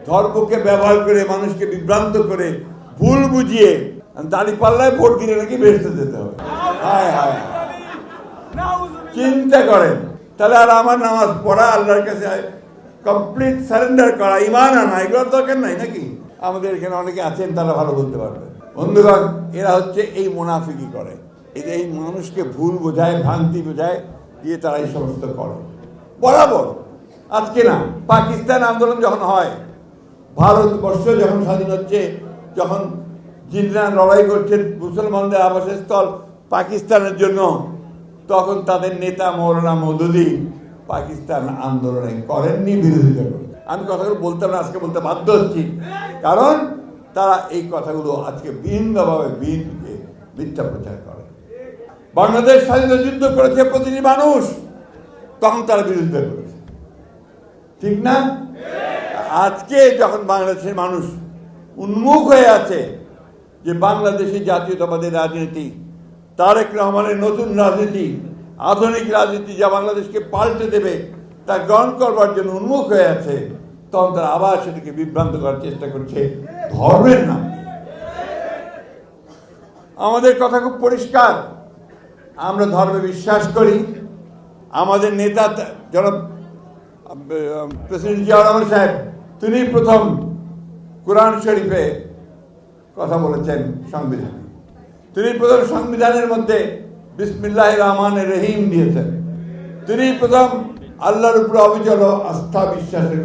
ধর্মকে ব্যবহার করে মানুষকে বিভ্রান্ত করে ভুল বুঝিয়ে দাঁড়িপাল্লায় ভোট কিনে নাকি বেহেশতে যেতে হবে। হায় হায়, চিন্তা করেন। তাহলে আর আমার নামাজ পড়া, আল্লাহর কাছে কমপ্লিট সারেন্ডার করা, ইমান আনা, এগুলোর দরকার নাই নাকি? আমাদের এখানে অনেকে আছেন, তারা ভালো বলতে পারবে। বন্ধুগণ, এরা হচ্ছে এই মুনাফিকি করে, এই মানুষকে ভুল বোঝায়, ভ্রান্তি বোঝায়, দিয়ে তারা এই সমস্ত করে বরাবর। আজকে না, পাকিস্তান আন্দোলন যখন হয়, ভারতবর্ষ যখন স্বাধীন হচ্ছে, যখন জিন্না লড়াই করছেন মুসলমানদের আবাসস্থল পাকিস্তানের জন্য, তখন তাদের নেতা মৌলানা মওদুদি পাকিস্তান আন্দোলনে করেননি, বিরোধিতা করেন। আমি কথাগুলো বলতাম না, আজকে বলতে বাধ্য হচ্ছি, কারণ তারা এই কথাগুলো আজকে বিভিন্নভাবে বিএনপিকে মিথ্যা প্রচার করে। বাংলাদেশ স্বাধীনতা যুদ্ধ করেছে প্রতিটি মানুষ, তখন তারা বিরোধিতা করেছে, ঠিক না? আজকে যখন বাংলাদেশের মানুষ উন্মুখ হয়ে আছে যে বাংলাদেশি জাতীয়তাবাদের রাজনীতি, তারেক রহমানের নতুন রাজনীতি, আধুনিক রাজনীতি যা বাংলাদেশকে পাল্টে দেবে, তা গ্রহণ করবার জন্য উন্মুখ হয়ে আছে, তখন তারা আবার সেটাকে বিভ্রান্ত করার চেষ্টা করছে ধর্মের নাম। আমাদের কথা খুব পরিষ্কার, আমরা ধর্মে বিশ্বাস করি। আমাদের নেতা জনাব প্রেসিডেন্ট জিয়া রহমান সাহেব, তিনি প্রথম কোরআন শরীফে কথা বলেছেন সংবিধানে। তিনি প্রথম সংবিধানের মধ্যে বিসমিল্লাহির রহমানির রহিম দিয়েছেন। তিনি প্রথম আল্লাহর উপর অবিচল আস্থা বিশ্বাসের কথা